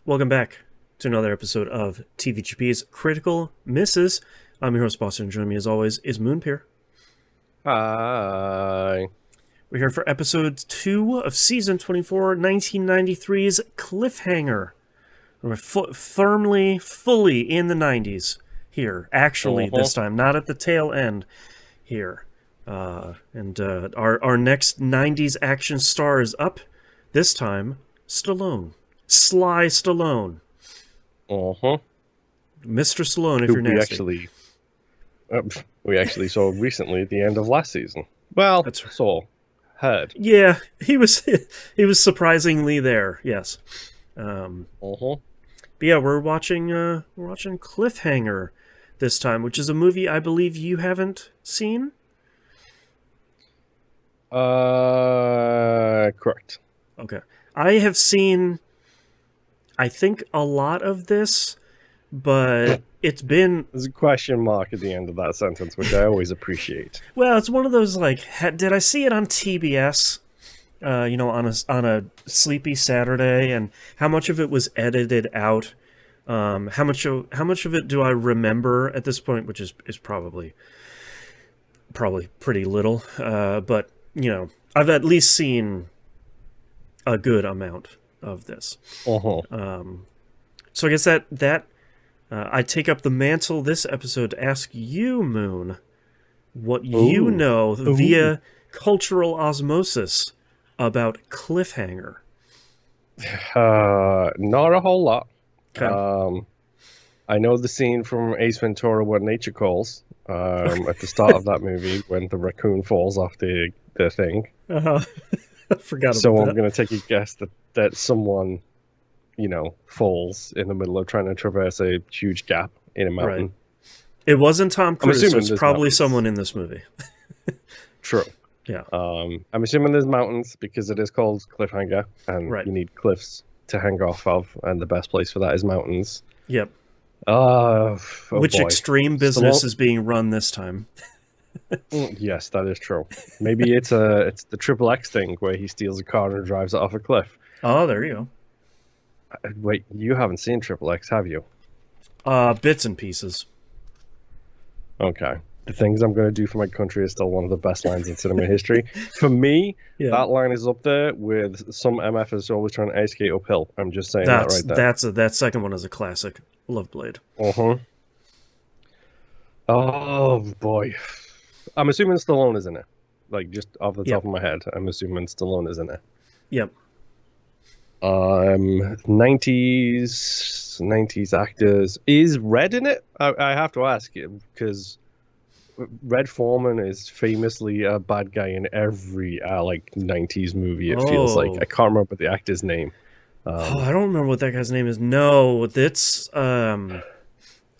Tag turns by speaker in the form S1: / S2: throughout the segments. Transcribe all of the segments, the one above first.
S1: Welcome back to another episode of TVGP's Critical Misses. I'm your host, Boston, and joining me as always is Moonpier.
S2: Hi.
S1: We're here for episode 2 of season 24, 1993's Cliffhanger. We're fully in the 90s here, actually this time, not at the tail end here. Our next 90s action star is up, this time, Stallone. Sly Stallone.
S2: Mr.
S1: Stallone, if you're nasty.
S2: We actually saw recently at the end of last season. Well, that's heard.
S1: Yeah, he was surprisingly there. Yes. But yeah, we're watching Cliffhanger this time, which is a movie I believe you haven't seen.
S2: Correct.
S1: Okay, I have seen, I think, a lot of this, but it's been...
S2: There's a question mark at the end of that sentence, which I always appreciate.
S1: Well, it's one of those, like, did I see it on TBS, on a sleepy Saturday, and how much of it was edited out? How much of it do I remember at this point, which is probably pretty little, but, I've at least seen a good amount of this. So I guess that I take up the mantle this episode to ask you, Moon, what you know via cultural osmosis about Cliffhanger.
S2: Not a whole lot.
S1: Okay.
S2: I know the scene from Ace Ventura: What Nature Calls at the start of that movie when the raccoon falls off the thing.
S1: I forgot about that.
S2: So I'm going to take a guess that someone, falls in the middle of trying to traverse a huge gap in a mountain. Right.
S1: It wasn't Tom Cruise, so it's probably someone in this movie.
S2: True.
S1: Yeah.
S2: I'm assuming there's mountains because it is called Cliffhanger, and you need cliffs to hang off of, and the best place for that is mountains.
S1: Yep. Which extreme business is being run this time?
S2: Yes, that is true. Maybe it's the Triple X thing where he steals a car and drives it off a cliff.
S1: Oh, there you go.
S2: Wait, you haven't seen Triple X, have you?
S1: Bits and pieces.
S2: Okay. The things I'm going to do for my country is still one of the best lines in cinema history. For me, that line is up there with some MFers always trying to ice skate uphill. I'm just saying that right there.
S1: That second one is a classic. Love Blade.
S2: Oh, boy. I'm assuming Stallone is in it. Like, just off the top of my head, I'm assuming Stallone is in it.
S1: Yep.
S2: 90s actors. Is Red in it? I have to ask you, because Red Foreman is famously a bad guy in every 90s movie, it feels like. I can't remember the actor's name.
S1: I don't remember what that guy's name is. No, that's I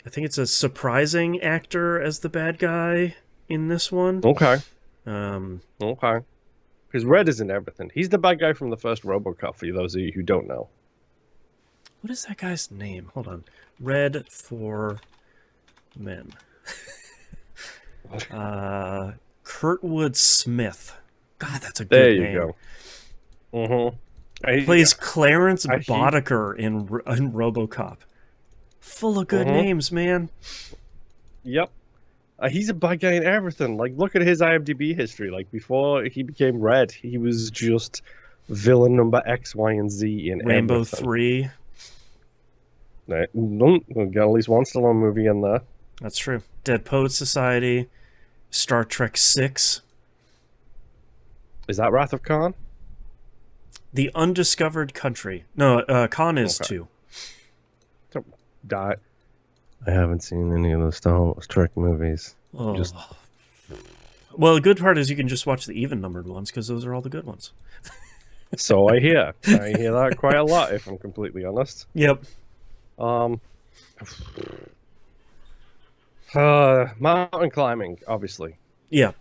S1: think it's a surprising actor as the bad guy in this one.
S2: Okay. Because Red is in everything. He's the bad guy from the first RoboCop, for those of you who don't know.
S1: What is that guy's name? Hold on. Red for Men. Kurtwood Smith. God, that's a good name.
S2: There you go.
S1: Plays Clarence Boddicker in RoboCop. Full of good names, man.
S2: Yep. He's a bad guy in everything. Like, look at his IMDb history. Like, before he became Red, he was just villain number X, Y, and Z in
S1: Rambo
S2: everything.
S1: 3.
S2: We'll get at least one Stallone movie in there.
S1: That's true. Dead Poets Society. Star Trek 6.
S2: Is that Wrath of Khan?
S1: The Undiscovered Country. No, Khan is 2.
S2: I haven't seen any of the Star Trek movies.
S1: Oh. Well, the good part is you can just watch the even-numbered ones, because those are all the good ones.
S2: So I hear. I hear that quite a lot, if I'm completely honest.
S1: Yep.
S2: Mountain climbing, obviously.
S1: Yeah.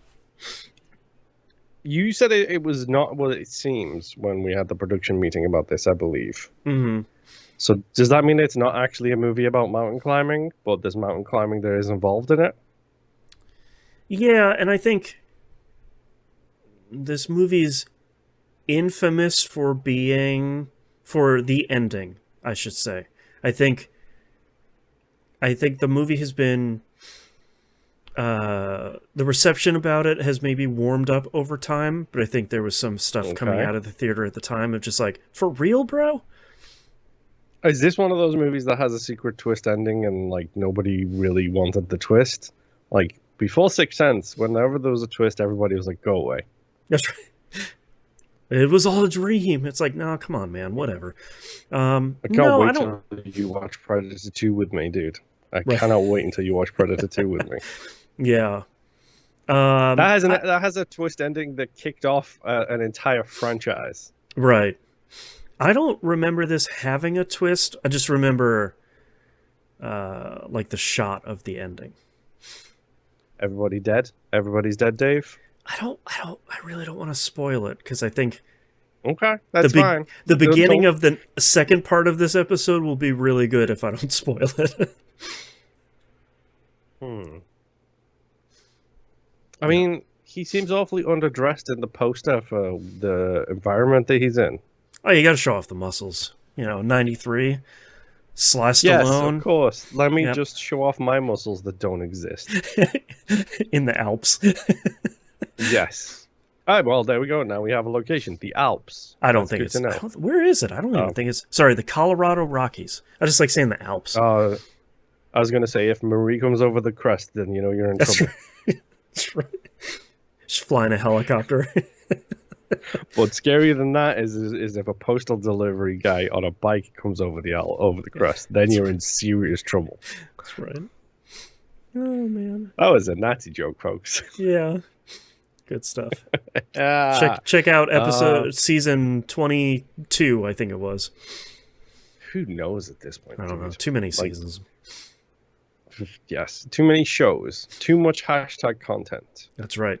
S2: You said it was not what it seems when we had the production meeting about this, I believe.
S1: Mm-hmm.
S2: So does that mean it's not actually a movie about mountain climbing, but there's mountain climbing that is involved in it?
S1: Yeah, and I think this movie's infamous for the ending. I should say. I think the movie has been the reception about it has maybe warmed up over time, but I think there was some stuff coming out of the theater at the time of just like, for real, bro?
S2: Is this one of those movies that has a secret twist ending and like nobody really wanted the twist? Like before Sixth Sense, whenever there was a twist, everybody was like, "Go away."
S1: That's right. It was all a dream. It's like, no, come on, man, whatever.
S2: I can't wait until you watch Predator 2 with me, dude. I cannot wait until you watch Predator 2 with me.
S1: Yeah.
S2: That has a twist ending that kicked off an entire franchise.
S1: Right. I don't remember this having a twist. I just remember like the shot of the ending.
S2: Everybody dead? Everybody's dead, Dave?
S1: I really don't want to spoil it because I think
S2: okay, that's fine.
S1: The beginning of the second part of this episode will be really good if I don't spoil it.
S2: I mean, he seems awfully underdressed in the poster for the environment that he's in.
S1: Oh, you got to show off the muscles. 93. Sly Stallone.
S2: Yes, of course. Let me just show off my muscles that don't exist.
S1: In the Alps.
S2: Yes. All right, well, there we go. Now we have a location. The Alps.
S1: I don't think it's... where is it? I don't even think it's... Sorry, the Colorado Rockies. I just like saying the Alps.
S2: I was going to say, if Marie comes over the crest, then you're in trouble.
S1: Right. That's right. She's flying a helicopter.
S2: But scarier than that is if a postal delivery guy on a bike comes over the crest, then you're in serious trouble.
S1: That's right. Oh, man.
S2: That was a Nazi joke, folks.
S1: Yeah. Good stuff. Check out season 22, I think it was.
S2: Who knows at this point?
S1: I don't know. Too many seasons.
S2: Yes. Too many shows. Too much hashtag content.
S1: That's right.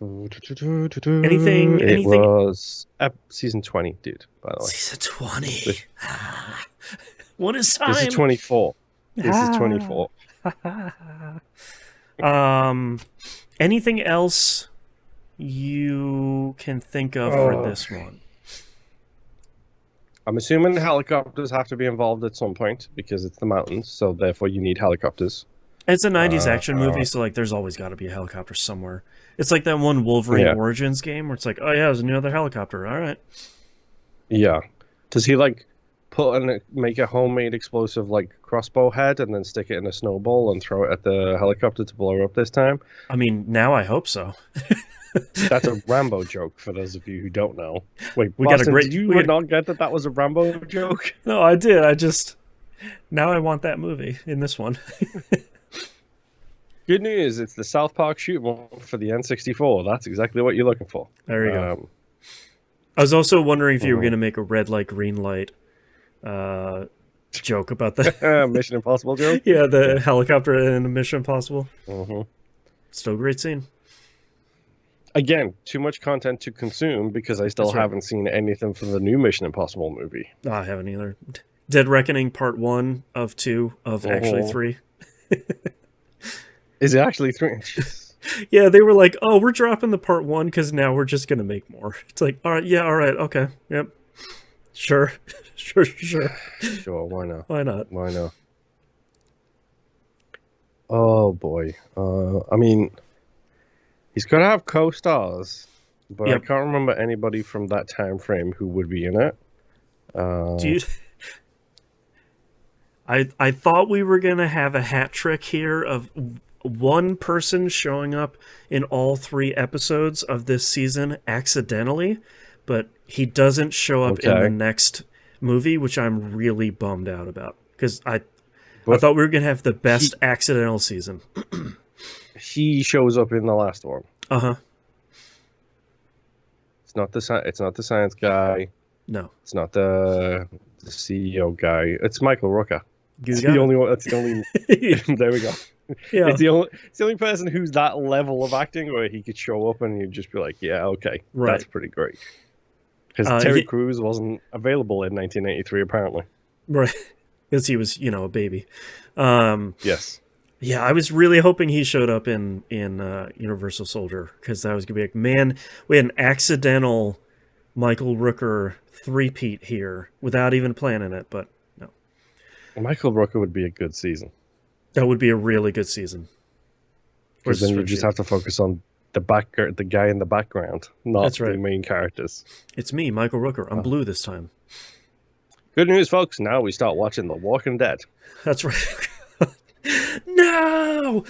S2: Anything? It was season 20, dude, by the way.
S1: Season 20. What is time?
S2: This is 24. This is 24.
S1: Anything else you can think of for this one?
S2: I'm assuming helicopters have to be involved at some point because it's the mountains, so therefore you need helicopters.
S1: It's a 90s action movie, so like there's always got to be a helicopter somewhere. It's like that one Wolverine Origins game where it's like, oh yeah, there's another helicopter. All right.
S2: Yeah. Does he like make a homemade explosive like crossbow head and then stick it in a snowball and throw it at the helicopter to blow up this time?
S1: I mean, now I hope so.
S2: That's a Rambo joke for those of you who don't know. Wait,
S1: we got a great.
S2: Did you not get that was a Rambo joke?
S1: No, I did. Now I want that movie in this one.
S2: Good news, it's the South Park shoot one for the N64. That's exactly what you're looking for.
S1: There you go. I was also wondering if you were going to make a red light, green light joke about the
S2: Mission Impossible joke?
S1: Yeah, the helicopter in Mission Impossible.
S2: Mm-hmm.
S1: Still a great scene.
S2: Again, too much content to consume because I still haven't seen anything from the new Mission Impossible movie.
S1: I haven't either. Dead Reckoning Part 1 of 2 of actually 3.
S2: Is it actually 3?
S1: Yeah, they were like, oh, we're dropping the Part 1 because now we're just going to make more. It's like, all right, okay, yep. Sure, sure.
S2: Sure, why not?
S1: Why not?
S2: Why not? Oh, boy. I mean, he's going to have co-stars, but I can't remember anybody from that time frame who would be in it.
S1: Dude, I thought we were going to have a hat trick here of one person showing up in all 3 episodes of this season accidentally, but he doesn't show up in the next movie, which I'm really bummed out about because I thought we were going to have the best accidental season.
S2: He shows up in the last one.
S1: Uh-huh.
S2: It's not the science guy.
S1: No.
S2: It's not the CEO guy. It's Michael Rooker.
S1: That's
S2: the only one. That's the only. There we go.
S1: Yeah.
S2: It's the only person who's that level of acting where he could show up and you'd just be like, yeah, okay, that's pretty great. Because Terry Crews wasn't available in 1983, apparently.
S1: Right. Because he was, a baby.
S2: Yes.
S1: Yeah, I was really hoping he showed up in Universal Soldier because that was gonna be like, man, we had an accidental Michael Rooker three-peat here without even planning it, but no.
S2: Michael Rooker would be a good season.
S1: That would be a really good season.
S2: Because then you just have to focus on the guy in the background, not the main characters.
S1: It's me, Michael Rooker. I'm blue this time.
S2: Good news, folks. Now we start watching The Walking Dead.
S1: That's right. No!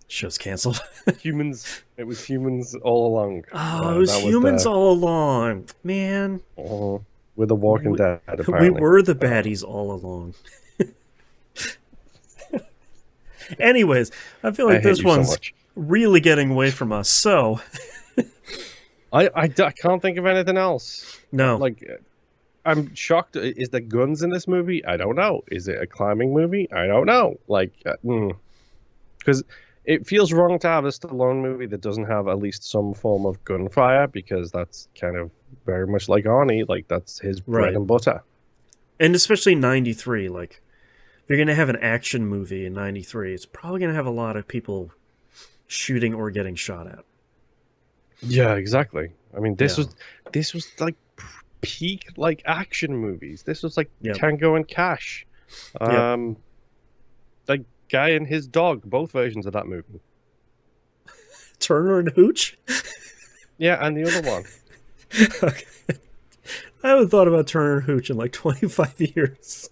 S1: Show's canceled.
S2: Humans. It was humans all along.
S1: Oh, it was humans all along. Man.
S2: We're The Walking Dead, apparently.
S1: We were the baddies all along. Anyways, I feel like this one's really getting away from us, so...
S2: I can't think of anything else.
S1: No.
S2: Like, I'm shocked. Is there guns in this movie? I don't know. Is it a climbing movie? I don't know. Like, because it feels wrong to have a Stallone movie that doesn't have at least some form of gunfire, because that's kind of very much like Arnie. Like, that's his bread and butter.
S1: And especially 93, like... If you're going to have an action movie in 93, it's probably going to have a lot of people shooting or getting shot at.
S2: Yeah, exactly. I mean, this was like peak like action movies. This was like Tango and Cash. Like Guy and His Dog, both versions of that movie.
S1: Turner and Hooch?
S2: Yeah, and the other one.
S1: Okay. I haven't thought about Turner and Hooch in like 25 years.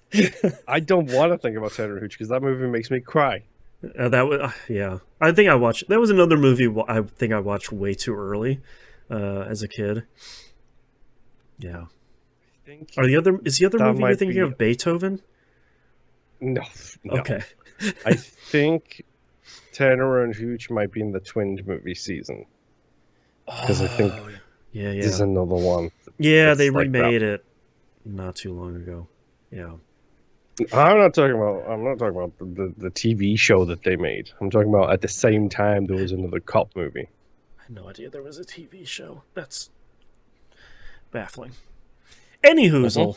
S2: I don't want to think about Turner and Hooch because that movie makes me cry.
S1: That was I think I watched. That was another movie I think I watched way too early, as a kid. Yeah. Is the other movie you're thinking of Beethoven?
S2: No.
S1: Okay.
S2: I think Turner and Hooch might be in the Twin movie season. Because I think there's another one.
S1: Yeah, they remade it not too long ago. Yeah.
S2: I'm not talking about the TV show that they made. I'm talking about at the same time there was another cop movie.
S1: I had no idea there was a TV show. That's baffling. Anyhoosl.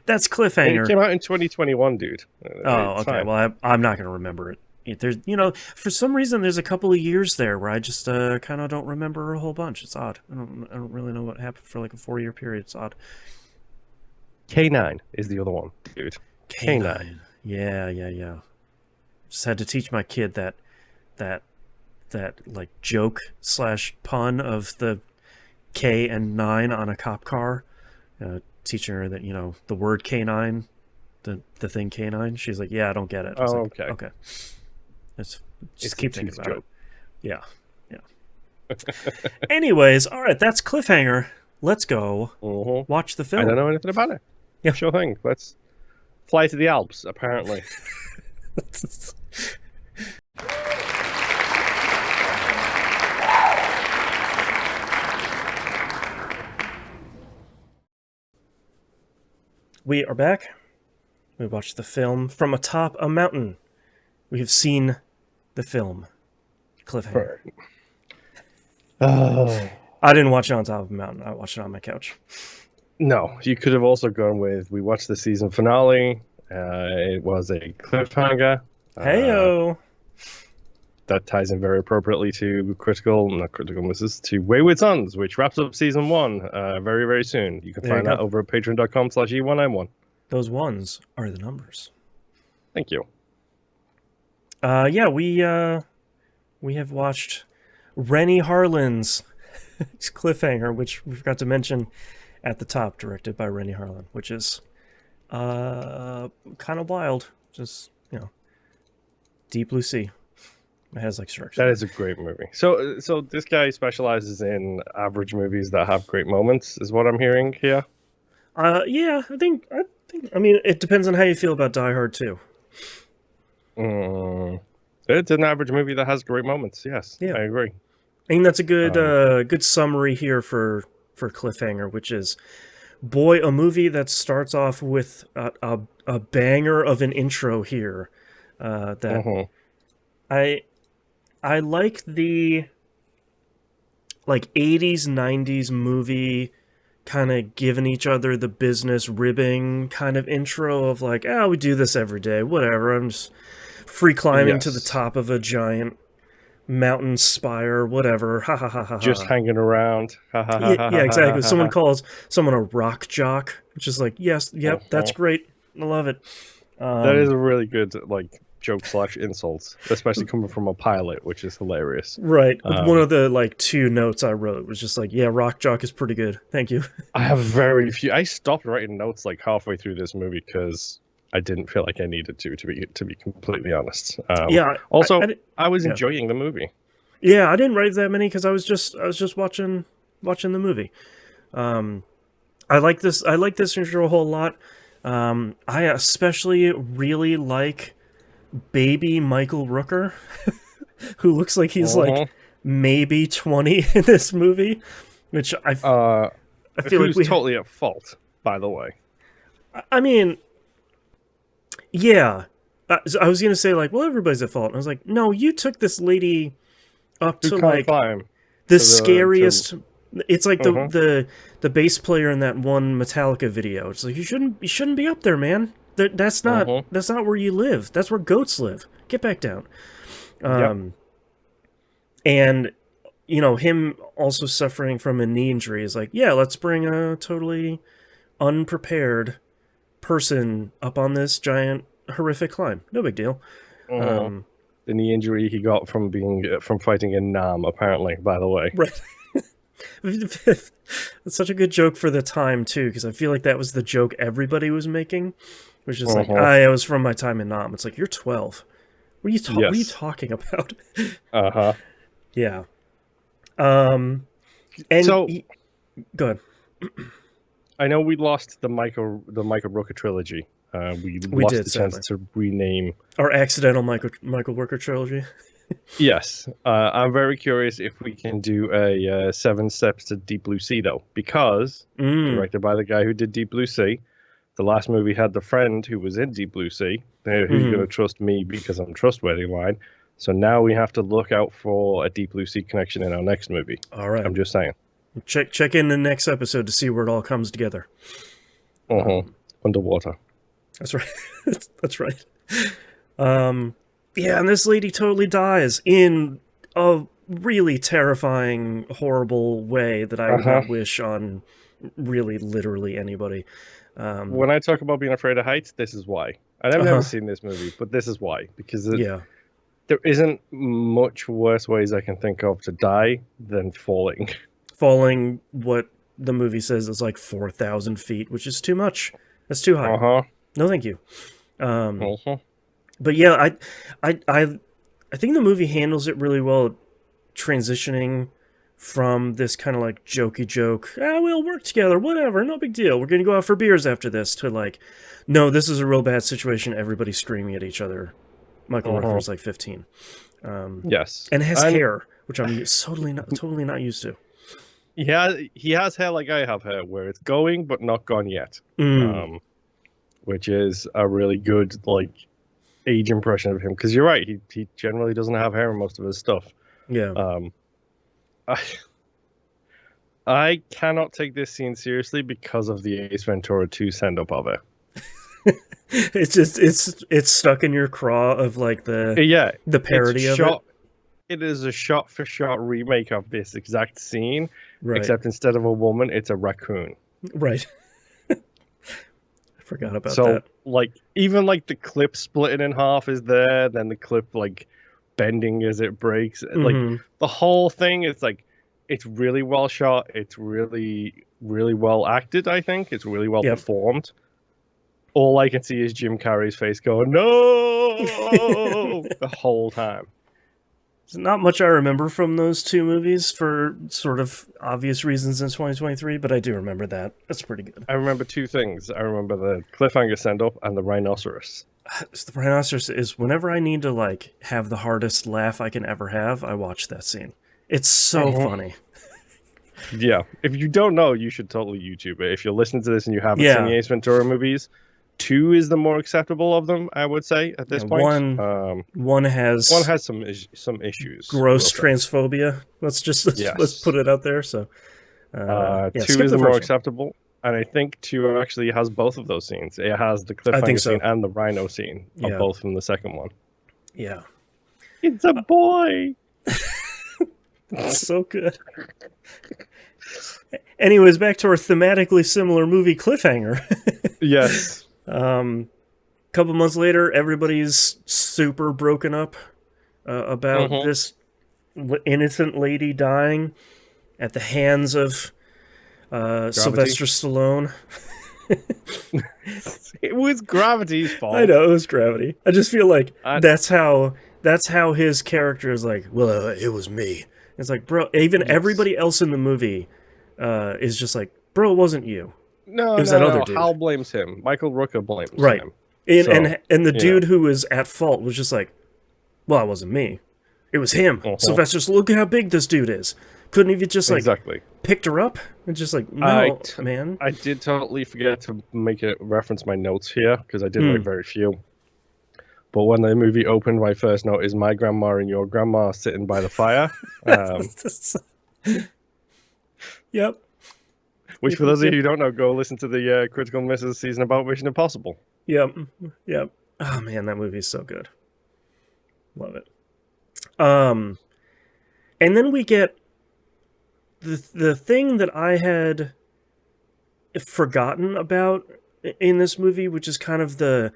S1: That's Cliffhanger.
S2: It came out in 2021, dude.
S1: Oh, okay. Well, I'm not going to remember it. There's, for some reason, there's a couple of years there where I just kind of don't remember a whole bunch. It's odd. I don't really know what happened for like a 4-year period. It's odd.
S2: K9 is the other one, dude. K9.
S1: Yeah. Just had to teach my kid that like joke / pun of the K and 9 on a cop car. Teaching her that the word K9, the thing K9. She's like, yeah, I don't get it.
S2: Oh,
S1: like, okay. Just keep thinking about it. Yeah. Anyways, all right, that's Cliffhanger. Let's go watch the film.
S2: I don't know anything about it. Yeah, sure thing. Let's fly to the Alps, apparently.
S1: We are back. We watched the film from atop a mountain. We have seen the film Cliffhanger. I didn't watch it on top of a mountain. I watched it on my couch.
S2: No, you could have also gone with, we watched the season finale. It was a cliffhanger.
S1: Heyo!
S2: That ties in very appropriately to Critical Misses, to Wayward Sons, which wraps up season 1 very, very soon. You can find that over at patreon.com/E191.
S1: Those ones are the numbers.
S2: Thank you.
S1: We have watched Rennie Harlin's Cliffhanger, which we forgot to mention at the top, directed by Rennie Harlin, which is kind of wild. Just, Deep Blue Sea. It has like structure.
S2: That is a great movie. So this guy specializes in average movies that have great moments, is what I'm hearing here.
S1: Yeah, I think. I mean, it depends on how you feel about Die Hard too.
S2: It's an average movie that has great moments. Yes, I agree.
S1: I think that's a good summary here for Cliffhanger, which is, boy, a movie that starts off with a banger of an intro here. I like the 80s, 90s movie kind of giving each other the business ribbing kind of intro of like, we do this every day, whatever. I'm just free climbing to the top of a giant mountain spire, whatever. Ha ha ha ha.
S2: Just hanging around. Ha ha ha ha.
S1: Yeah, exactly.
S2: Ha,
S1: Someone
S2: ha.
S1: calls someone a rock jock, which is like, yes, yep, that's great. I love it.
S2: That is a really good like joke / insult, especially coming from a pilot, which is hilarious.
S1: Right. One of the like 2 notes I wrote was just like, yeah, rock jock is pretty good. Thank you.
S2: I have very few. I stopped writing notes like halfway through this movie because I didn't feel like I needed to be completely honest.
S1: Yeah.
S2: Also, I was enjoying the movie.
S1: Yeah, I didn't write that many because I was just watching the movie. I like this intro a whole lot. I especially really like baby Michael Rooker, who looks like he's like maybe 20 in this movie, which I feel like
S2: who's totally at fault, by the way.
S1: I mean, yeah. I was gonna say like, well, everybody's at fault. And I was like, no, you took this lady up to like the scariest. It's like the bass player in that one Metallica video. It's like you shouldn't be up there, man. That's not where you live. That's where goats live. Get back down. And you know, him also suffering from a knee injury is like, yeah, let's bring a totally unprepared person up on this giant horrific climb. No big deal.
S2: The knee injury he got from fighting in Nam, apparently, by the way.
S1: Right. It's such a good joke for the time too, because I feel like that was the joke everybody was making, which is like, it was from my time in Nam. It's like, you're 12. What are you talking about? Yeah. And
S2: so,
S1: go ahead.
S2: I know we lost the Michael Rooker trilogy. We lost the chance to rename
S1: our accidental Michael Rooker trilogy.
S2: Yes, I'm very curious if we can do a 7 Steps to Deep Blue Sea though, because directed by the guy who did Deep Blue Sea. The last movie had the friend who was in Deep Blue Sea. Who's going to trust me because I'm trustworthy line. So now we have to look out for a Deep Blue Sea connection in our next movie.
S1: All right,
S2: I'm just saying.
S1: Check in the next episode to see where it all comes together.
S2: Underwater.
S1: That's right. That's right. Yeah, and this lady totally dies in a really terrifying, horrible way that I would not wish on really literally anybody.
S2: When I talk about being afraid of heights, this is why. And I've never seen this movie, but this is why. Because there isn't much worse ways I can think of to die than falling. Falling,
S1: what the movie says is like 4,000 feet, which is too much. That's too high. No, thank you. But yeah, I think the movie handles it really well, transitioning from this kind of like jokey joke, we'll work together, whatever, no big deal, we're gonna go out for beers after this, to like, no, this is a real bad situation, everybody screaming at each other. Michael Rooker's like 15.
S2: Yes.
S1: And has hair, which I'm totally not used to.
S2: Yeah, he has hair like I have hair, where it's going but not gone yet. Which is a really good like age impression of him, because you're right, he generally doesn't have hair in most of his stuff. I cannot take this scene seriously because of the Ace Ventura 2 send up of it.
S1: It's just it's stuck in your craw of like the parody of it.
S2: It is a shot for shot remake of this exact scene, except instead of a woman, it's a raccoon.
S1: Right. Forgot about that.
S2: So, like, even like the clip splitting in half is there, then the clip like bending as it breaks. Like the whole thing is like, it's really well shot. It's really, really well acted. I think it's really well performed. All I can see is Jim Carrey's face going, no, the whole time.
S1: There's not much I remember from those two movies for sort of obvious reasons in 2023, but I do remember that. That's pretty good.
S2: I remember 2 things. I remember the cliffhanger send-up and the rhinoceros.
S1: The rhinoceros is whenever I need to like have the hardest laugh I can ever have, I watch that scene. It's so funny.
S2: Yeah. If you don't know, you should totally YouTube it. If you're listening to this and you haven't seen the Ace Ventura movies, 2 is the more acceptable of them, I would say, at this point.
S1: One has
S2: some issues.
S1: Gross transphobia. Let's put it out there. So
S2: 2 is the more acceptable, and I think 2 actually has both of those scenes. It has the cliffhanger scene and the rhino scene, both from the second one.
S1: Yeah.
S2: It's a boy.
S1: It's so good. Anyways, back to our thematically similar movie, Cliffhanger.
S2: Yes.
S1: Couple months later, everybody's super broken up about this innocent lady dying at the hands of Sylvester Stallone.
S2: It was Gravity's fault.
S1: I know, it was Gravity. I just feel like that's how his character is like, well, it was me. It's like, bro, even everybody else in the movie is just like, bro, it wasn't you.
S2: No,
S1: it was that other dude.
S2: Hal blames him. Michael Rooker blames him.
S1: And the dude who was at fault was just like, well, it wasn't me. It was him. Sylvester's, look at how big this dude is. Couldn't have you just like picked her up and just like, no, man.
S2: I did totally forget to reference my notes here because I did write very few. But when the movie opened, my first note is my grandma and your grandma sitting by the fire.
S1: Yep.
S2: Which, for those of you who don't know, go listen to the Critical Misses season about Mission Impossible.
S1: Yep. Oh man, that movie is so good. Love it. And then we get the thing that I had forgotten about in this movie, which is kind of the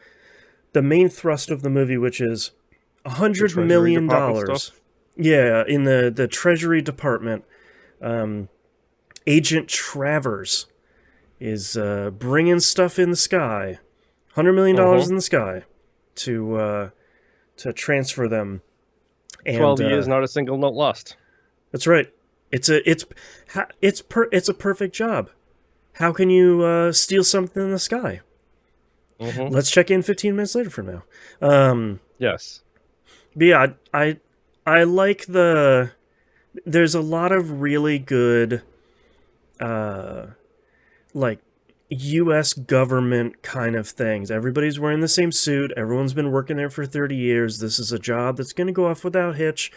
S1: main thrust of the movie, which is $100 million. Yeah, in the Treasury Department. Agent Travers is bringing stuff in the sky, $100 million in the sky, to transfer them. And,
S2: 12 years, not a single note lost.
S1: That's right. It's a perfect job. How can you steal something in the sky? Let's check in 15 minutes later from now.
S2: Yes.
S1: But yeah, I like there's a lot of really good like U.S. government kind of things. Everybody's wearing the same suit. Everyone's been working there for 30 years. This is a job that's going to go off without hitch.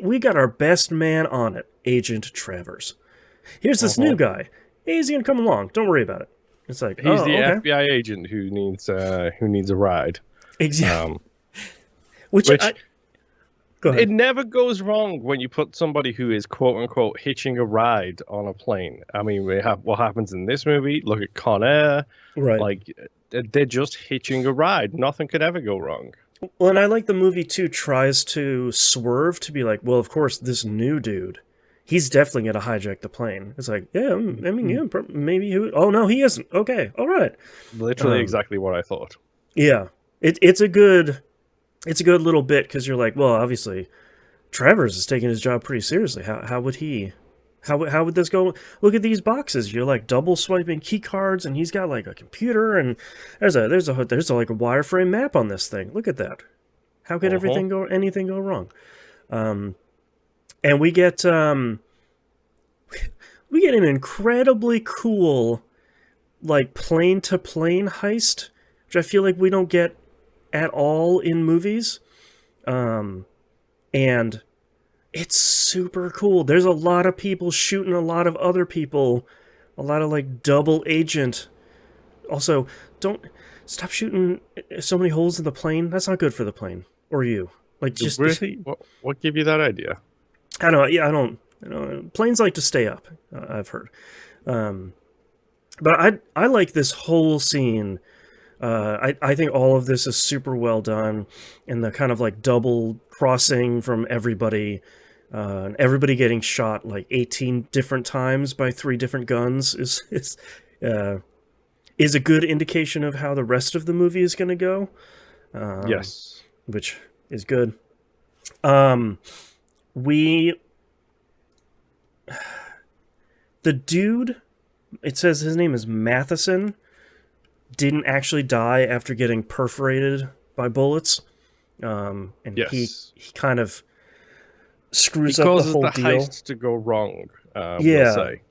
S1: We got our best man on it, Agent Travers. Here's this new guy. He's going to come along. Don't worry about it. It's like,
S2: he's the FBI agent who needs a ride.
S1: Exactly.
S2: Which it never goes wrong when you put somebody who is quote unquote hitching a ride on a plane. I mean, we have what happens in this movie. Look at Con Air.
S1: Right.
S2: Like they're just hitching a ride. Nothing could ever go wrong.
S1: Well, and I like the movie too tries to swerve to be like, well, of course, this new dude, he's definitely going to hijack the plane. It's like, yeah, I mean, yeah, maybe. Oh no, he isn't. Okay, all right.
S2: Literally exactly what I thought.
S1: Yeah, it's a good little bit because you're like, well, obviously, Travers is taking his job pretty seriously. How would he? How would this go? Look at these boxes. You're like double swiping key cards, and he's got like a computer, and there's like a wireframe map on this thing. Look at that. How could anything go wrong? And we get an incredibly cool like plane to plane heist, which I feel like we don't get at all in movies. And it's super cool. There's a lot of people shooting a lot of other people, a lot of like double agent. Also, don't stop shooting so many holes in the plane. That's not good for the plane or you. Like, just
S2: really, what gave you that idea?
S1: I don't know. Yeah, I don't. Planes like to stay up. I've heard. But I like this whole scene. I think all of this is super well done, and the kind of like double crossing from everybody, and everybody getting shot like 18 different times by 3 different guns is a good indication of how the rest of the movie is going to go.
S2: Yes,
S1: which is good. The dude, it says his name is Matheson, didn't actually die after getting perforated by bullets. And he kind of screws up the whole deal.
S2: Heist to go wrong. We'll say.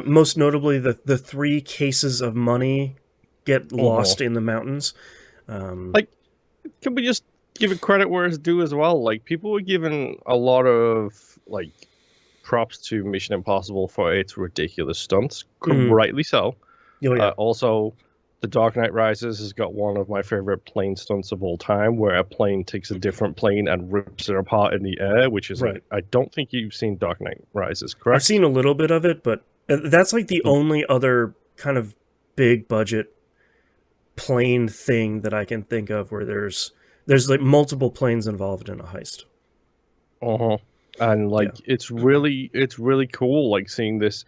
S1: Most notably, the 3 cases of money get lost in the mountains.
S2: Like, can we just give it credit where it's due as well? Like, people were giving a lot of like props to Mission Impossible for its ridiculous stunts, rightly so.
S1: Oh, yeah.
S2: Also, The Dark Knight Rises has got one of my favorite plane stunts of all time, where a plane takes a different plane and rips it apart in the air, which is
S1: Right.
S2: I don't think you've seen Dark Knight Rises,
S1: I've
S2: correct?
S1: seen a little bit of it, but that's like the only other kind of big budget plane thing that I can think of where there's like multiple planes involved in a heist.
S2: Uh-huh. And like it's really cool like seeing this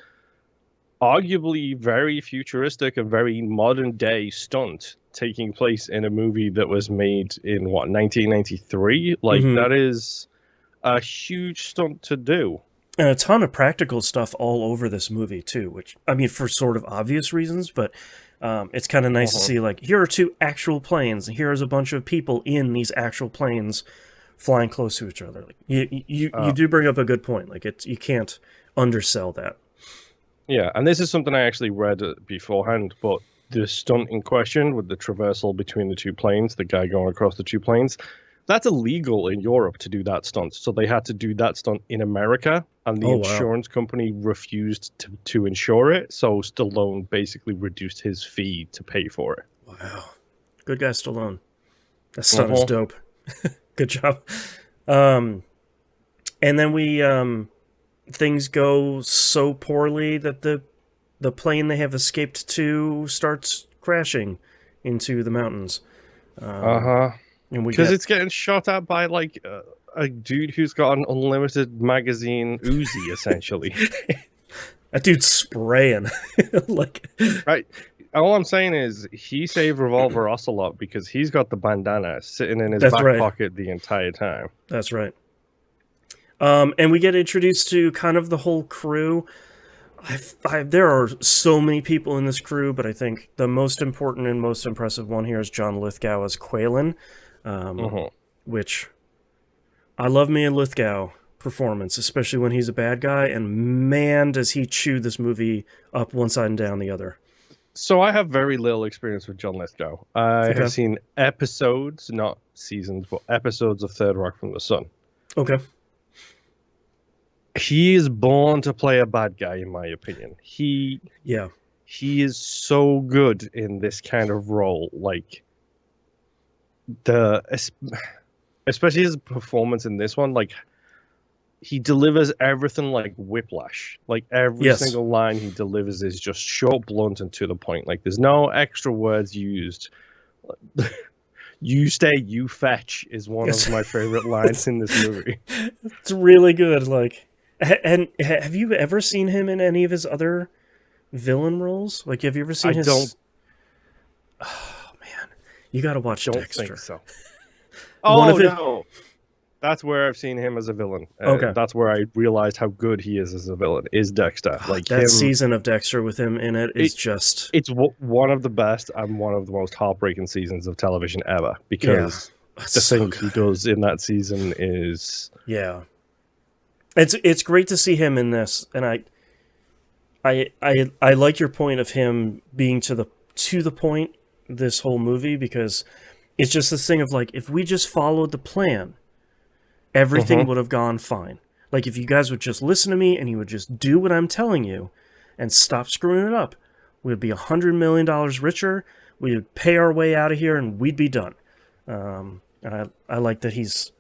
S2: arguably very futuristic and very modern day stunt taking place in a movie that was made in what 1993. Like that is a huge stunt to do.
S1: And a ton of practical stuff all over this movie too, which I mean for sort of obvious reasons, but it's kind of nice to see like here are two actual planes, and here's a bunch of people in these actual planes flying close to each other. Like you do bring up a good point. Like you can't undersell that.
S2: Yeah, and this is something I actually read beforehand, but the stunt in question with the traversal between the two planes, the guy going across the two planes, that's illegal in Europe to do that stunt. So they had to do that stunt in America, and the insurance company refused to insure it. So Stallone basically reduced his fee to pay for it.
S1: Wow. Good guy, Stallone. That stunt is dope. Good job. And then things go so poorly that the plane they have escaped to starts crashing into the mountains.
S2: Because it's getting shot at by like a dude who's got an unlimited magazine Uzi, essentially.
S1: That dude's spraying. Like,
S2: right. All I'm saying is he saved Revolver Ocelot because he's got the bandana sitting in his back pocket the entire time.
S1: That's right. And we get introduced to kind of the whole crew. There are so many people in this crew, but I think the most important and most impressive one here is John Lithgow as Quaylen, which I love me a Lithgow performance, especially when he's a bad guy, and man, does he chew this movie up one side and down the other.
S2: So I have very little experience with John Lithgow. I have seen episodes, not seasons, but episodes of Third Rock from the Sun.
S1: Okay.
S2: He is born to play a bad guy, in my opinion. He is so good in this kind of role. Like especially his performance in this one, like he delivers everything like whiplash. Like every single line he delivers is just short, blunt, and to the point. Like there's no extra words used. You stay, you fetch is one of my favorite lines in this movie.
S1: It's really good. Like, and have you ever seen him in any of his other villain roles? Like, have you ever seen his? Oh man, you got to watch Dexter.
S2: Think so. Oh no. That's where I've seen him as a villain. Okay. That's where I realized how good he is as a villain, is Dexter. Like
S1: that season of Dexter with him in it is just...
S2: It's one of the best and one of the most heartbreaking seasons of television ever. Because the things he does in that season is...
S1: Yeah. It's great to see him in this. And I like your point of him being to the point this whole movie, because it's just this thing of like, if we just followed the plan... everything would have gone fine. Like, if you guys would just listen to me and you would just do what I'm telling you and stop screwing it up, we'd be $100 million richer, we would pay our way out of here, and we'd be done. And I like that he's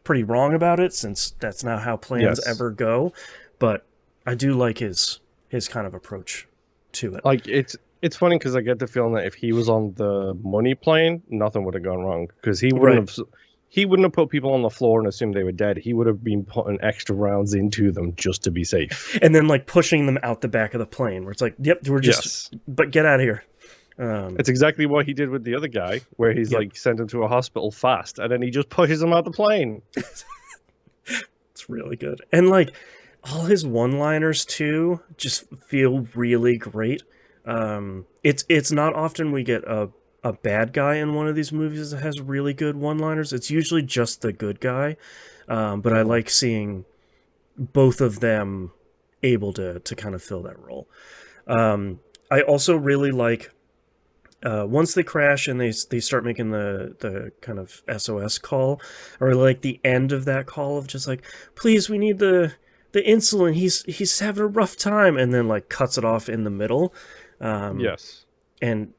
S1: pretty wrong about it, since that's not how plans ever go. But I do like his kind of approach to it.
S2: Like, it's funny because I get the feeling that if he was on the money plane, nothing would have gone wrong. Because he wouldn't have... He wouldn't have put people on the floor and assumed they were dead. He would have been putting extra rounds into them just to be safe.
S1: And then, like, pushing them out the back of the plane, where it's like, yep, we're just... But get out of here.
S2: It's exactly what he did with the other guy, where he's, like, sent him to a hospital fast, and then he just pushes him out the plane.
S1: It's really good. And, like, all his one-liners, too, just feel really great. It's not often we get a bad guy in one of these movies that has really good one-liners. It's usually just the good guy, but I like seeing both of them able to kind of fill that role. I also really like once they crash and they start making the kind of SOS call, I really like the end of that call of just like, please, we need the insulin. He's having a rough time, and then like cuts it off in the middle. and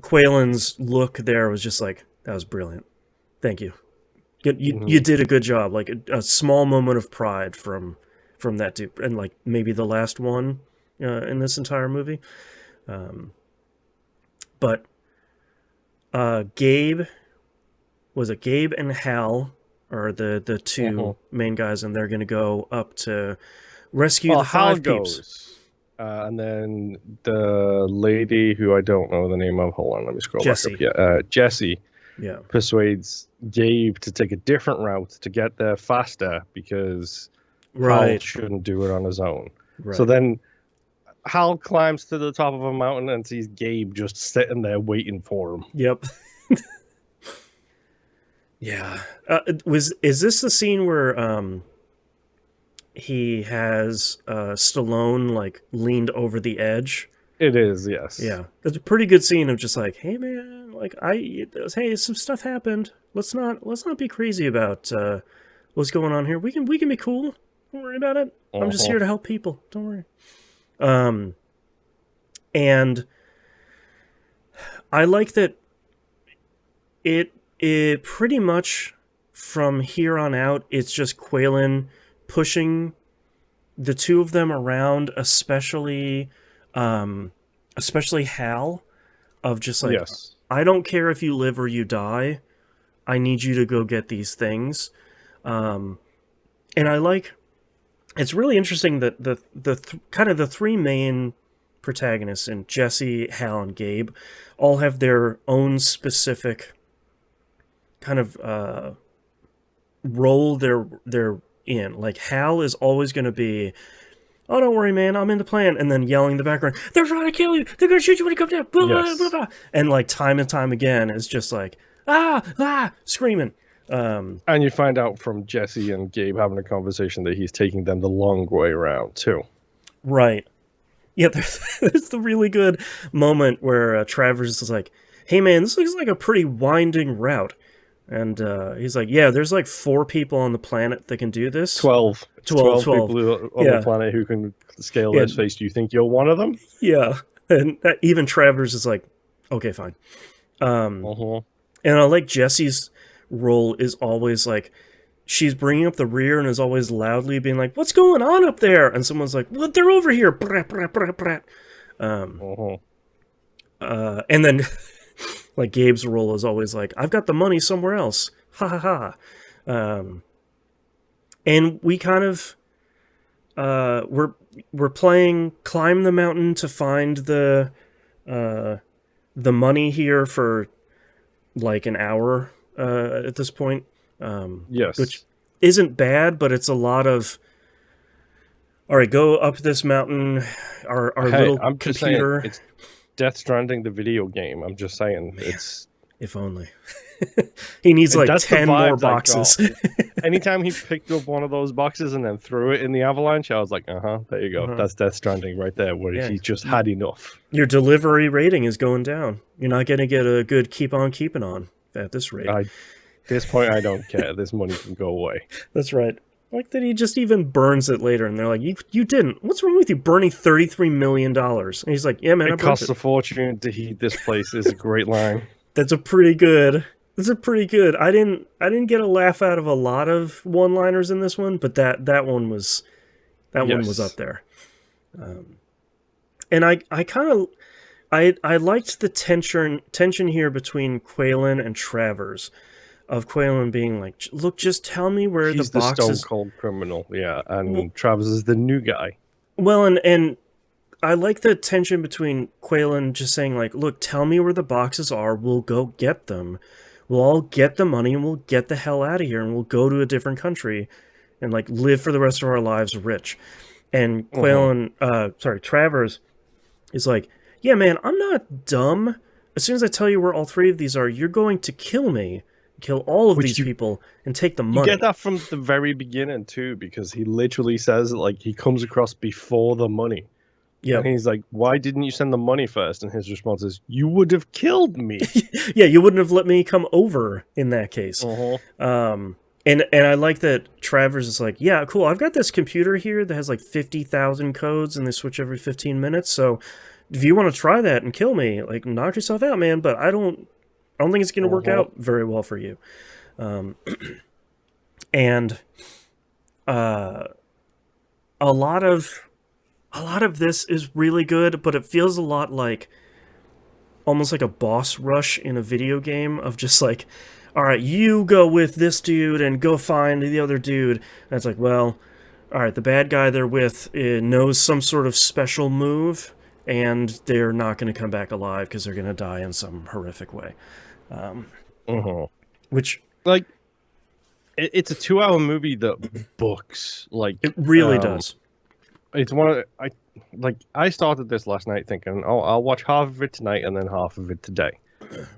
S1: Quaylen's look there was just like, that was brilliant. Thank you. You did a good job. Like a small moment of pride from that dude, and like maybe the last one in this entire movie. But Gabe and Hal are the two main guys, and they're going to go up to rescue the five peeps.
S2: And then the lady who I don't know the name of, hold on, let me scroll back up. Yeah, Jesse persuades Gabe to take a different route to get there faster because Hal shouldn't do it on his own. Right. So then Hal climbs to the top of a mountain and sees Gabe just sitting there waiting for him.
S1: Yep. Yeah. Is this the scene where he has Stallone like leaned over the edge?
S2: It is, yes.
S1: Yeah. It's a pretty good scene of just like, hey man, like hey, some stuff happened. Let's not be crazy about what's going on here. We can be cool. Don't worry about it. I'm just here to help people. Don't worry. And I like that it pretty much from here on out, it's just Quaylen pushing the two of them around, especially Hal, of just like, I don't care if you live or you die. I need you to go get these things. And I like, it's really interesting that the kind of the three main protagonists, and Jesse, Hal, and Gabe, all have their own specific kind of role they're in. Like Hal is always going to be, oh, don't worry, man, I'm in the plan, and then yelling in the background, they're trying to kill you, they're going to shoot you when you come down, blah, blah, blah, blah. And like time and time again, it's just like, screaming.
S2: And you find out from Jesse and Gabe having a conversation that he's taking them the long way around too.
S1: Right. Yeah, there's the really good moment where Travers is like, hey man, this looks like a pretty winding route. And he's like, yeah, there's like 4 people on the planet that can do this.
S2: 12 people on the planet who can scale this face. Do you think you're one of them?
S1: Yeah. And even Travers is like, okay, fine. And I like Jesse's role is always like, she's bringing up the rear and is always loudly being like, what's going on up there? And someone's like, well, they're over here. And then like Gabe's role is always like, I've got the money somewhere else. Ha ha ha. And we kind of we're playing climb the mountain to find the money here for like an hour at this point.
S2: Yes.
S1: Which isn't bad, but it's a lot of, all right, go up this mountain, our little
S2: I'm
S1: computer.
S2: Just saying, it's Death Stranding, the video game. I'm just saying.
S1: Man, if only. He needs like 10 more boxes.
S2: Anytime he picked up one of those boxes and then threw it in the avalanche, I was like, there you go. That's Death Stranding right there, where he just had enough.
S1: Your delivery rating is going down. You're not going to get a good keep on keeping on at this rate.
S2: At this point, I don't care. This money can go away.
S1: That's right. Like that he just even burns it later, and they're like, you didn't. What's wrong with you burning $33 million? And he's like, yeah, man,
S2: it costs a fortune to heat this place is a great line.
S1: That's a pretty good. I didn't get a laugh out of a lot of one-liners in this one, but that one was one was up there. And I liked the tension here between Quaylen and Travers, of Quaylen being like, look, just tell me where
S2: He's
S1: the box is.
S2: He's the stone-cold criminal, yeah, and Travers is the new guy.
S1: Well, and I like the tension between Quaylen just saying, like, look, tell me where the boxes are, we'll go get them. We'll all get the money, and we'll get the hell out of here, and we'll go to a different country and, like, live for the rest of our lives rich. And Travers is like, yeah, man, I'm not dumb. As soon as I tell you where all 3 of these are, you're going to kill me. Kill all of these people and take the money.
S2: You get that from the very beginning too, because he literally says like he comes across before the money. Yeah, and he's like, "Why didn't you send the money first?" And his response is, "You would have killed me."
S1: Yeah, you wouldn't have let me come over in that case. And I like that Travers is like, yeah, cool. I've got this computer here that has like 50,000 codes, and they switch every 15 minutes. So if you want to try that and kill me, like, knock yourself out, man. But I don't think it's going to work out very well for you. And a lot of this is really good, but it feels a lot like almost like a boss rush in a video game of just like, all right, you go with this dude and go find the other dude. And it's like, well, all right, the bad guy they're with knows some sort of special move, and they're not going to come back alive because they're going to die in some horrific way. Which,
S2: like, it's a 2-hour movie that books, like,
S1: it really does.
S2: It's one of I started this last night thinking, oh, I'll watch half of it tonight and then half of it today.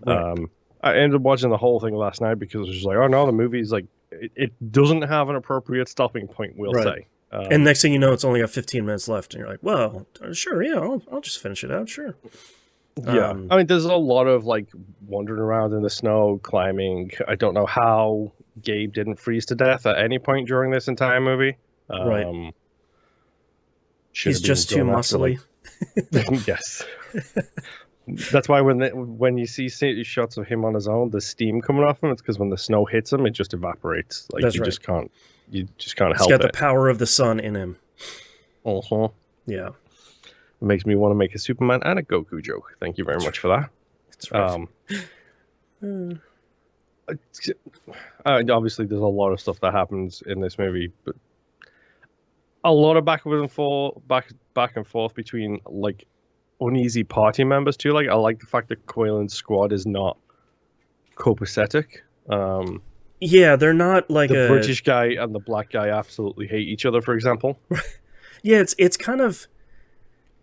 S2: Right. I ended up watching the whole thing last night because it was just like, oh no, the movie's like, it doesn't have an appropriate stopping point, we'll say.
S1: And next thing you know, it's only got 15 minutes left, and you're like, well, sure, yeah, I'll just finish it out, sure.
S2: Yeah, I mean, there's a lot of like wandering around in the snow, climbing. I don't know how Gabe didn't freeze to death at any point during this entire movie.
S1: Right. He's just too muscly.
S2: Yes. That's why when you see shots of him on his own, the steam coming off him, it's because when the snow hits him, it just evaporates. Like,
S1: that's
S2: you
S1: right.
S2: just can't help it.
S1: He's got the power of the sun in him. Yeah.
S2: It makes me want to make a Superman and a Goku joke. Thank you very much for that.
S1: That's right.
S2: Obviously, there's a lot of stuff that happens in this movie, but a lot of back and forth between like uneasy party members too. Like, I like the fact that Quaylen's squad is not copacetic.
S1: Yeah, they're not like
S2: the British guy and the black guy absolutely hate each other, for example.
S1: Yeah, it's kind of,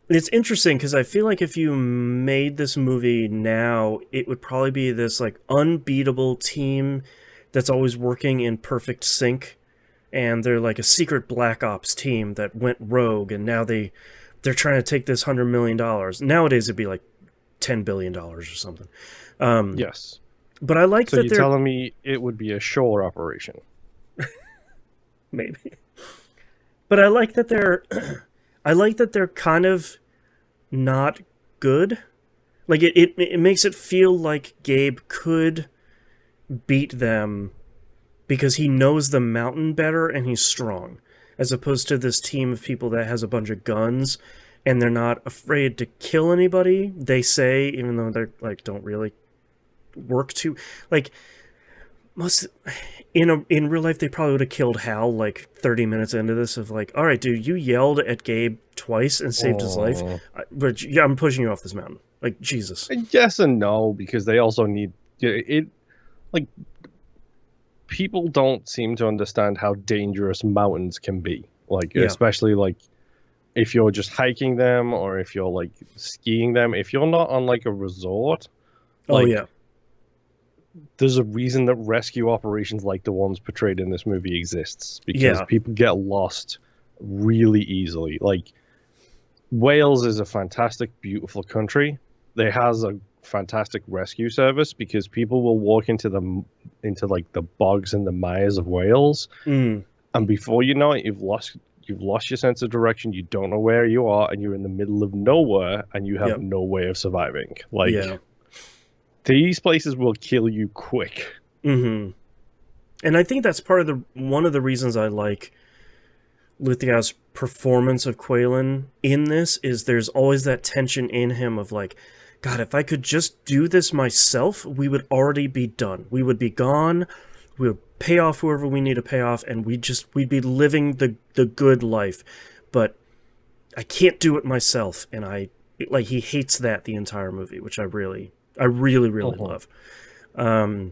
S1: it's interesting because I feel like if you made this movie now, it would probably be this like unbeatable team that's always working in perfect sync, and they're like a secret black ops team that went rogue, and now they're trying to take this $100 million. Nowadays it'd be like $10 billion or something.
S2: Yes.
S1: But I like that
S2: you're telling me it would be a shore operation.
S1: Maybe. But I like that they're kind of not good. Like, it makes it feel like Gabe could beat them because he knows the mountain better and he's strong, as opposed to this team of people that has a bunch of guns and they're not afraid to kill anybody, they say, even though they're like don't really work to like in real life they probably would have killed Hal like 30 minutes into this of like, all right, dude, you yelled at Gabe twice and saved his life, but yeah, I'm pushing you off this mountain. Like, Jesus.
S2: Yes and no, because they also need it. Like, people don't seem to understand how dangerous mountains can be. Like, especially like if you're just hiking them or if you're like skiing them. If you're not on like a resort, there's a reason that rescue operations like the ones portrayed in this movie exists, because people get lost really easily. Like, Wales is a fantastic, beautiful country. It has a fantastic rescue service because people will walk into like the bogs and the mires of Wales, and before you know it, you've lost your sense of direction. You don't know where you are, and you're in the middle of nowhere, and you have no way of surviving. Like, these places will kill you quick.
S1: And I think that's one of the reasons I like Lithgow's performance of Quaylen in this, is there's always that tension in him of like, God, if I could just do this myself, we would already be done. We would be gone. We would pay off whoever we need to pay off, and we'd be living the good life. But I can't do it myself, and he hates that the entire movie, which I really love. I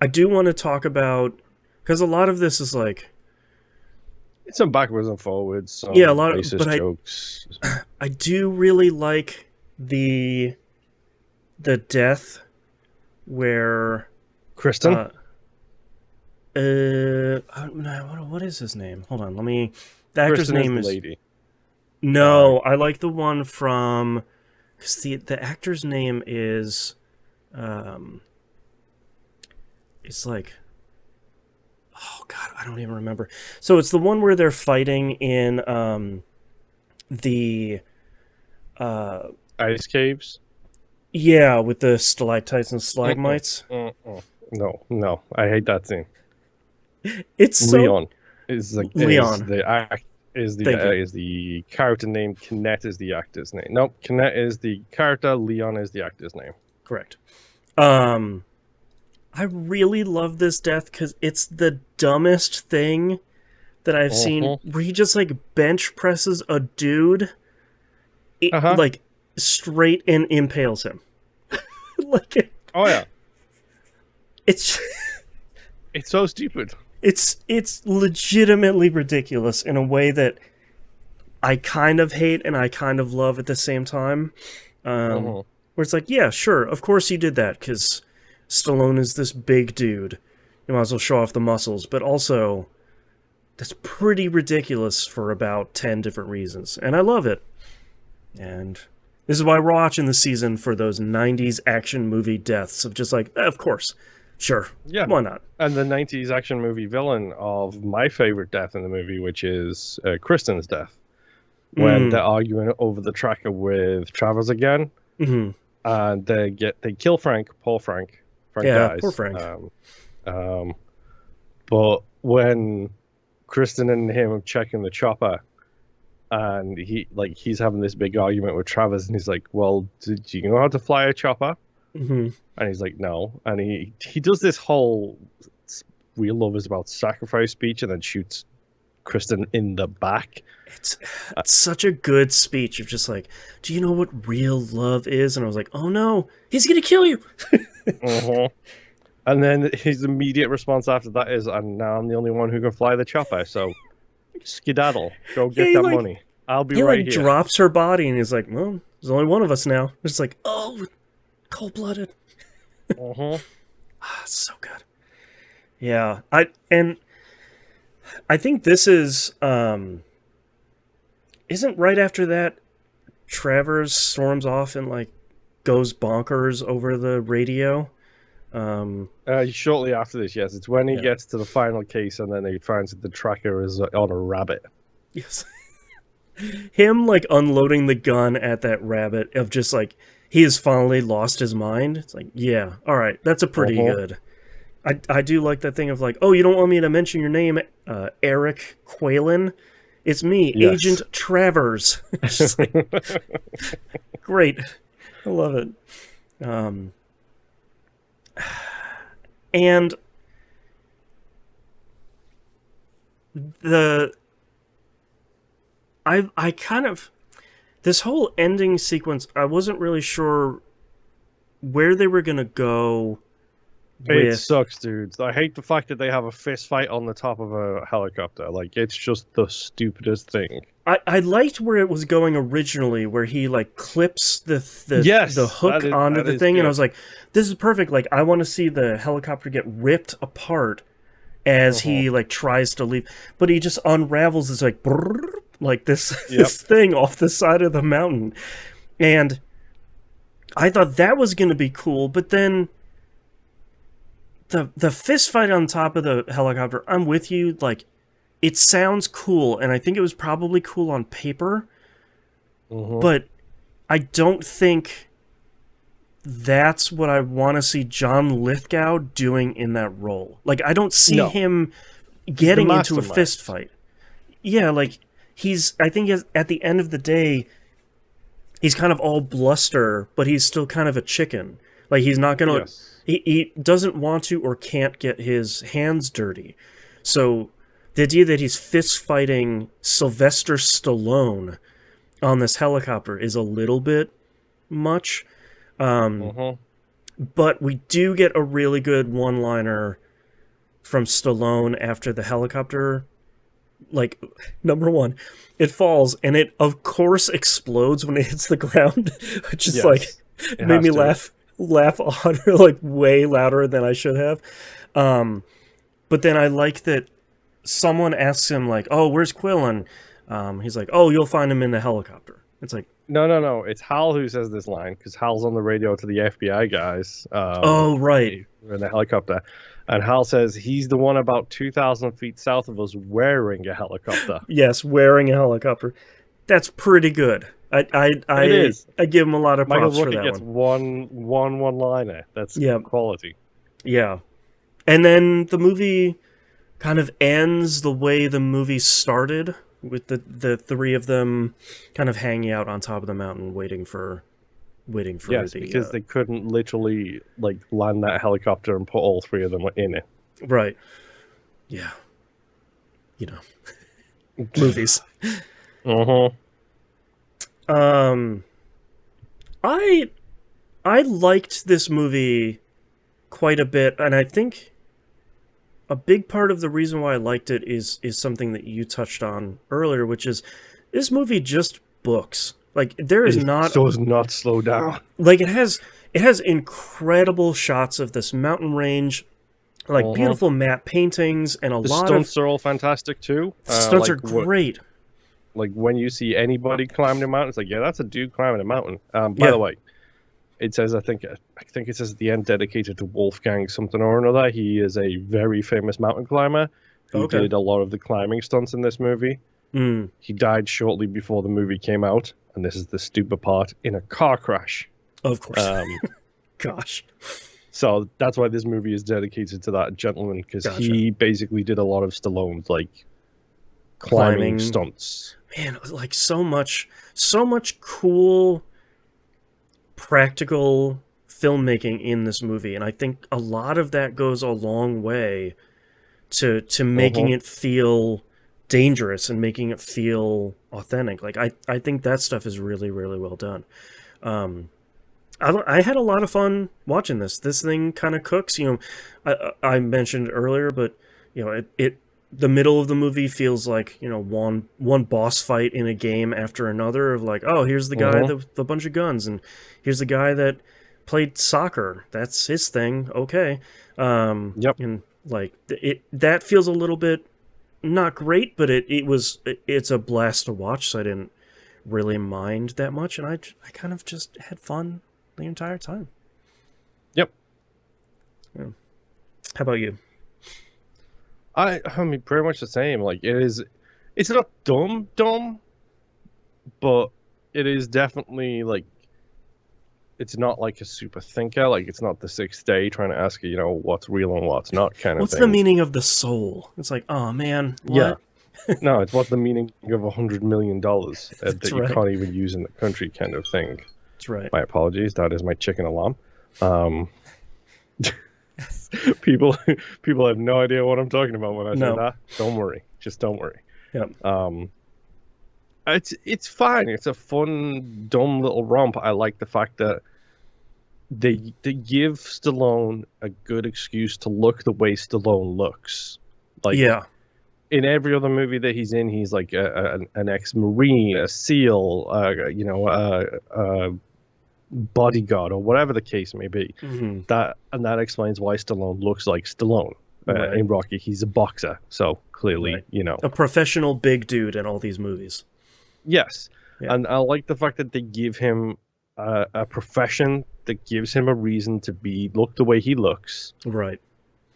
S1: do want to talk about, because a lot of this is like,
S2: it's some backwards and forwards,
S1: a lot of
S2: racist jokes.
S1: I do really like the death where
S2: Kristen.
S1: What is his name? Hold on, the actor's name is
S2: Lady.
S1: No, I like the one from, because the actor's name is it's like Oh God, I don't even remember. So it's the one where they're fighting in the
S2: Ice caves.
S1: yeah, with the stalactites and stalagmites.
S2: No, I hate that scene.
S1: It's so
S2: Leon is the
S1: Leon. Thank you.
S2: is the character name. Kinnett is the actor's name. Nope, Kinnett is the character. Leon is the actor's name.
S1: Correct. I really love this death because it's the dumbest thing that I've seen. Where he just like bench presses a dude, like straight and impales him. Like,
S2: oh yeah,
S1: it's
S2: it's so stupid.
S1: It's legitimately ridiculous in a way that I kind of hate and I kind of love at the same time. Where it's like, yeah, sure, of course you did that because Stallone is this big dude. You might as well show off the muscles, but also that's pretty ridiculous for about 10 different reasons, and I love it. And this is why we're watching the season, for those 90s action movie deaths of just like, of course, sure, yeah, why not?
S2: And the 90s action movie villain of my favorite death in the movie, which is Kristen's death, when they're arguing over the tracker with Travers again, and they kill Frank, poor Frank. Frank dies.
S1: Poor Frank.
S2: But when Kristen and him are checking the chopper, and he's having this big argument with Travers, and he's like, "Well, do you know how to fly a chopper?" And he's like, "No." And he does this whole "real love is about sacrifice" speech, and then shoots Kristen in the back.
S1: It's such a good speech of just like, "Do you know what real love is?" And I was like, "Oh no, he's gonna kill you."
S2: And then his immediate response after that is, "And now I'm the only one who can fly the chopper, so skedaddle, go get that money. I'll be right here."
S1: He drops her body and he's like, "Well, there's only one of us now." It's like, oh, cold-blooded. So good. Yeah, I think this is isn't right after that Travers storms off and like goes bonkers over the radio.
S2: Shortly after this, yes. It's when he gets to the final case and then he finds that the tracker is on a rabbit.
S1: Yes. Him like unloading the gun at that rabbit of just like, he has finally lost his mind. It's like, yeah, all right, that's a pretty good. I do like that thing of like, oh, you don't want me to mention your name, Eric Quaylen? It's me, yes. Agent Travers. Just like, great. I love it. And I kind of, this whole ending sequence, I wasn't really sure where they were going to go.
S2: It sucks, dude. I hate the fact that they have a fist fight on the top of a helicopter. Like, it's just the stupidest thing.
S1: I liked where it was going originally, where he like clips the hook onto the thing, and I was like, this is perfect. Like, I want to see the helicopter get ripped apart as he like tries to leave, but he just unravels this like brrr, like this thing off the side of the mountain, and I thought that was going to be cool, but then the fist fight on top of the helicopter, I'm with you, like, it sounds cool, and I think it was probably cool on paper, but I don't think that's what I want to see John Lithgow doing in that role. Like, I don't see him getting into a fist fight. Yeah, like, I think at the end of the day, he's kind of all bluster, but he's still kind of a chicken. Like, he's not going to... Yes. He doesn't want to or can't get his hands dirty. So the idea that he's fist fighting Sylvester Stallone on this helicopter is a little bit much. But we do get a really good one-liner from Stallone after the helicopter. Like, number one, it falls, and it, of course, explodes when it hits the ground, which is like, made me laugh harder, like way louder than I should have. But then I like that someone asks him like, "Oh, where's Quillen?" He's like, "Oh, you'll find him in the helicopter." It's like,
S2: no, it's Hal who says this line, because Hal's on the radio to the FBI guys.
S1: Oh, right,
S2: in the helicopter, And Hal says he's the one about 2,000 feet south of us wearing a helicopter.
S1: Yes, wearing a helicopter. That's pretty good.
S2: It is.
S1: I give him a lot of
S2: Michael
S1: props for
S2: Rooker
S1: that
S2: gets
S1: one.
S2: one-liner. That's quality.
S1: Yeah. And then the movie kind of ends the way the movie started, with the three of them kind of hanging out on top of the mountain waiting for
S2: yes, because they couldn't literally like land that helicopter and put all three of them in it.
S1: Right. Yeah. You know. Movies. I liked this movie quite a bit, and I think a big part of the reason why I liked it is something that you touched on earlier, which is this movie just books. Like does
S2: not slow down.
S1: Like it has incredible shots of this mountain range, like beautiful matte paintings, and the
S2: stunts are all fantastic too.
S1: Stunts are great.
S2: Like when you see anybody climbing a mountain, it's like, yeah, that's a dude climbing a mountain. By the way, it says I think it says at the end, dedicated to Wolfgang something or another. He is a very famous mountain climber who did a lot of the climbing stunts in this movie. He died shortly before the movie came out, and this is the stupid part, in a car crash.
S1: Of course. Gosh.
S2: So that's why this movie is dedicated to that gentleman, because he basically did a lot of Stallone's like climbing stunts.
S1: Man, like so much cool practical filmmaking in this movie, and I think a lot of that goes a long way to making it feel dangerous and making it feel authentic. Like I think that stuff is really, really well done. I had a lot of fun watching this. This thing kind of cooks. You know, I mentioned earlier, but you know, the middle of the movie feels like, you know, one boss fight in a game after another of like, oh, here's the guy with a bunch of guns, and here's the guy that played soccer. That's his thing. Okay. And like that feels a little bit not great, but it's a blast to watch. So I didn't really mind that much, and I kind of just had fun the entire time.
S2: Yep.
S1: Yeah. How about you?
S2: I mean, pretty much the same. Like it's not dumb, but it is definitely like, it's not like a super thinker. Like it's not The Sixth Day trying to ask you, you know, what's real and what's not kind of thing.
S1: What's the meaning of the soul? It's like, oh man, what?
S2: Yeah. No, it's what's the meaning of $100 million that you can't even use in the country kind of thing.
S1: That's right.
S2: My apologies. That is my chicken alarm. People have no idea what I'm talking about when I say that. Don't worry. Just don't worry.
S1: Yep.
S2: It's fine. It's a fun, dumb little romp. I like the fact that they give Stallone a good excuse to look the way Stallone looks. Like,
S1: yeah.
S2: In every other movie that he's in, he's like an ex-Marine, a SEAL, bodyguard, or whatever the case may be. That explains why Stallone looks like Stallone. In Rocky, he's a boxer, so clearly, you know,
S1: a professional big dude in all these movies.
S2: Yes, and I like the fact that they give him a profession that gives him a reason to look the way he looks.
S1: Right.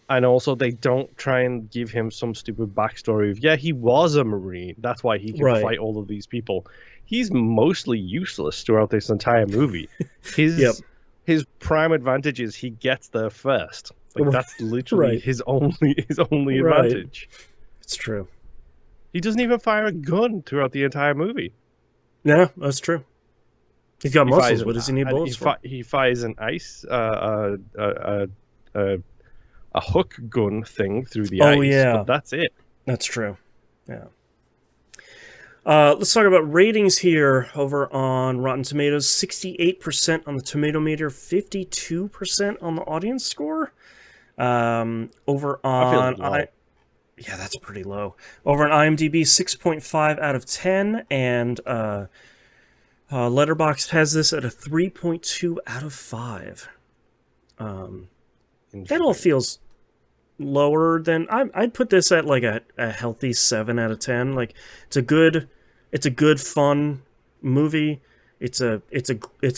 S2: And also, they don't try and give him some stupid backstory of, he was a Marine. That's why he can fight all of these people. He's mostly useless throughout this entire movie. His prime advantage is he gets there first. Like that's literally his only advantage.
S1: It's true.
S2: He doesn't even fire a gun throughout the entire movie.
S1: Yeah, that's true. He's got muscles. What does he need bullets for?
S2: He fires an ice, a hook gun thing through the ice.
S1: Yeah.
S2: But that's it.
S1: That's true. Yeah. Let's talk about ratings here over on Rotten Tomatoes. 68% on the tomato meter, 52% on the audience score. Over on yeah, that's pretty low. Over on IMDb, 6.5 out of 10, and Letterboxd has this at a 3.2 out of 5. That all feels lower than I'd put this at like a healthy 7 out of 10. Like it's a good fun movie. It's a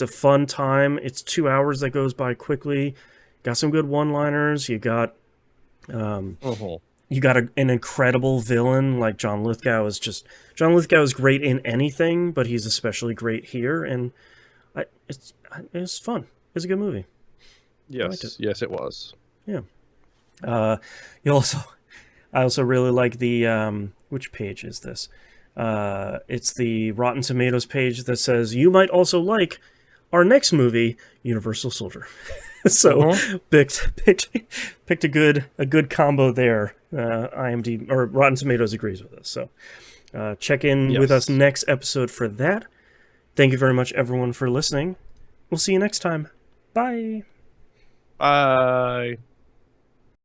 S1: fun time. It's 2 hours that goes by quickly. Got some good one-liners. You got You got an incredible villain like John Lithgow is great in anything, but he's especially great here, and it's fun. It's a good movie.
S2: Yes, it was.
S1: Yeah. I also really like the which page is this? It's the Rotten Tomatoes page that says you might also like our next movie, Universal Soldier. So picked a good combo there. IMDb or Rotten Tomatoes agrees with us. So check in with us next episode for that. Thank you very much, everyone, for listening. We'll see you next time. Bye.
S2: Bye.